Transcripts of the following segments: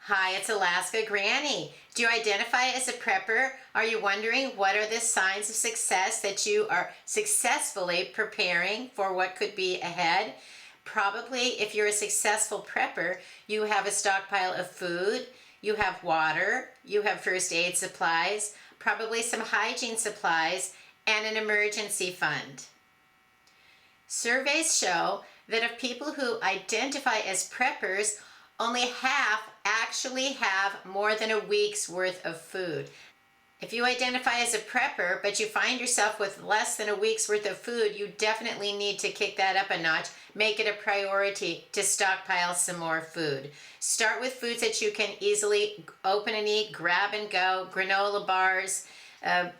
Hi, it's Alaska Granny. Do you identify as a prepper? Are you wondering what are the signs of success that you are successfully preparing for what could be ahead? Probably, if you're a successful prepper, you have a stockpile of food, you have water, you have first aid supplies, probably some hygiene supplies, and an emergency fund. Surveys show that of people who identify as preppers, only half actually have more than a week's worth of food. If you identify as a prepper, but you find yourself with less than a week's worth of food, you definitely need to kick that up a notch. Make it a priority to stockpile some more food. Start with foods that you can easily open and eat, grab and go, granola bars,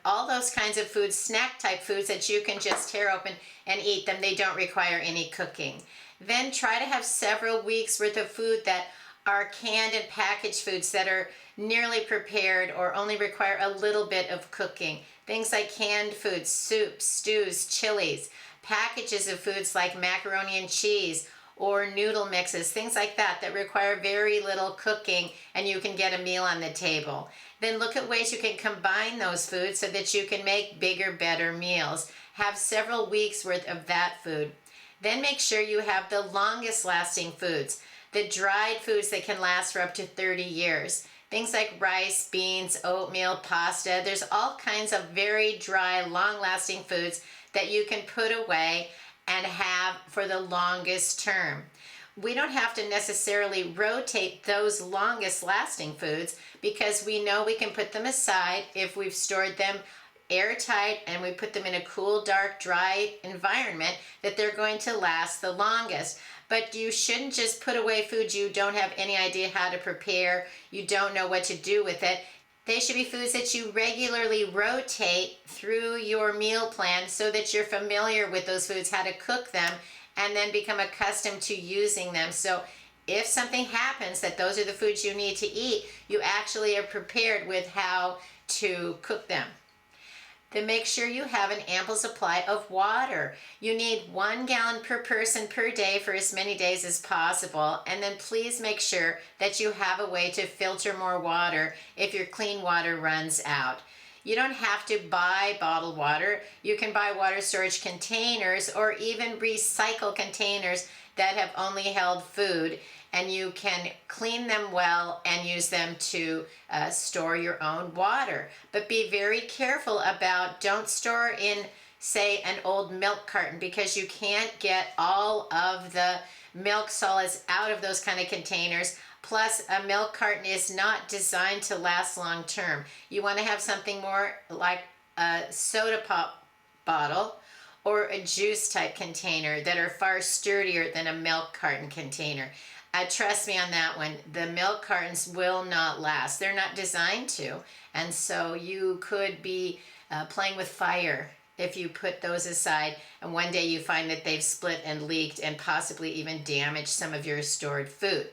all those kinds of foods, snack type foods that you can just tear open and eat them. They don't require any cooking. Then try to have several weeks worth of food that are canned and packaged foods that are nearly prepared or only require a little bit of cooking. Things like canned foods, soups, stews, chilies, packages of foods like macaroni and cheese or noodle mixes, things like that that require very little cooking and you can get a meal on the table. Then look at ways you can combine those foods so that you can make bigger, better meals. Have several weeks worth of that food. Then make sure you have the longest lasting foods, the dried foods that can last for up to 30 years. Things like rice, beans, oatmeal, pasta. There's all kinds of very dry, long-lasting foods that you can put away and have for the longest term. We don't have to necessarily rotate those longest lasting foods because we know we can put them aside if we've stored them airtight and we put them in a cool, dark, dry environment, that they're going to last the longest. But you shouldn't just put away food you don't have any idea how to prepare, you don't know what to do with it. They should be foods that you regularly rotate through your meal plan so that you're familiar with those foods, how to cook them, and then become accustomed to using them. So if something happens that those are the foods you need to eat, you actually are prepared with how to cook them. Then make sure you have an ample supply of water. You need 1 gallon per person per day for as many days as possible. And then please make sure that you have a way to filter more water if your clean water runs out. You don't have to buy bottled water. You can buy water storage containers or even recycle containers that have only held food, and you can clean them well and use them to store your own water. But be very careful about, don't store in, say, an old milk carton, because you can't get all of the milk solids out of those kind of containers. Plus, a milk carton is not designed to last long term. You want to have something more like a soda pop bottle or a juice type container that are far sturdier than a milk carton container. Trust me on that one, the milk cartons will not last. They're not designed to. And so you could be playing with fire if you put those aside and one day you find that they've split and leaked and possibly even damaged some of your stored food.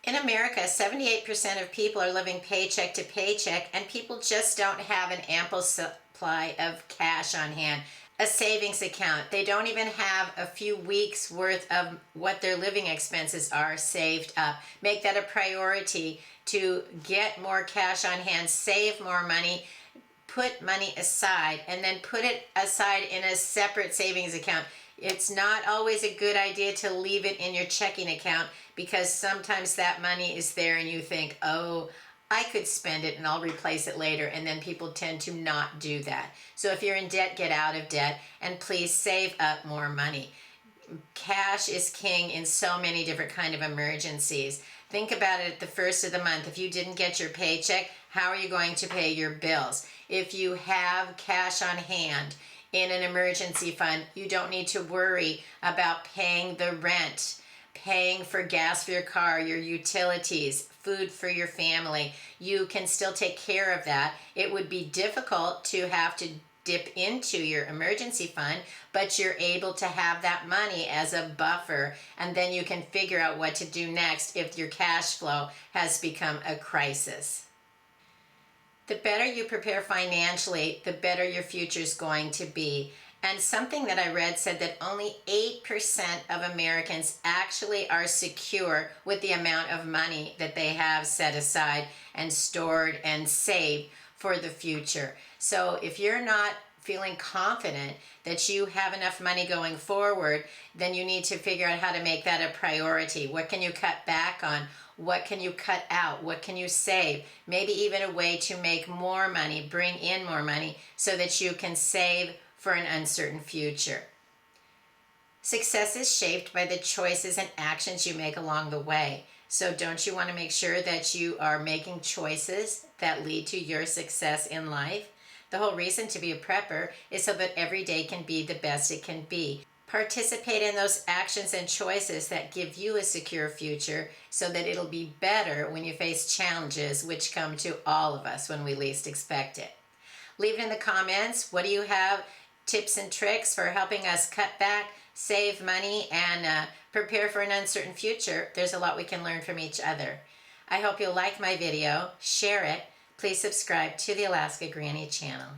In America, 78% of people are living paycheck to paycheck, and people just don't have an ample supply of cash on hand, a savings account. They don't even have a few weeks worth of what their living expenses are saved up. Make that a priority to get more cash on hand, save more money, put money aside, and then put it aside in a separate savings account. It's not always a good idea to leave it in your checking account, because sometimes that money is there and you think, oh, I could spend it and I'll replace it later, and then people tend to not do that. So if you're in debt, get out of debt, and please save up more money. Cash is king in so many different kind of emergencies. Think about it at the first of the month. If you didn't get your paycheck, how are you going to pay your bills? If you have cash on hand in an emergency fund, you don't need to worry about paying the rent, paying for gas for your car, your utilities, food for your family. You can still take care of that. It would be difficult to have to dip into your emergency fund, but you're able to have that money as a buffer, and then you can figure out what to do next if your cash flow has become a crisis. The better you prepare financially, the better your future is going to be. And something that I read said that only 8% of Americans actually are secure with the amount of money that they have set aside and stored and saved for the future. So if you're not feeling confident that you have enough money going forward, then you need to figure out how to make that a priority. What can you cut back on? What can you cut out? What can you save? Maybe even a way to make more money, bring in more money so that you can save for an uncertain future. Success is shaped by the choices and actions you make along the way. So don't you want to make sure that you are making choices that lead to your success in life? The whole reason to be a prepper is so that every day can be the best it can be. Participate in those actions and choices that give you a secure future so that it'll be better when you face challenges which come to all of us when we least expect it. Leave it in the comments. What do you have? Tips and tricks for helping us cut back, save money, and prepare for an uncertain future. There's a lot we can learn from each other. I hope you'll like my video, share it. Please subscribe to the Alaska Granny channel.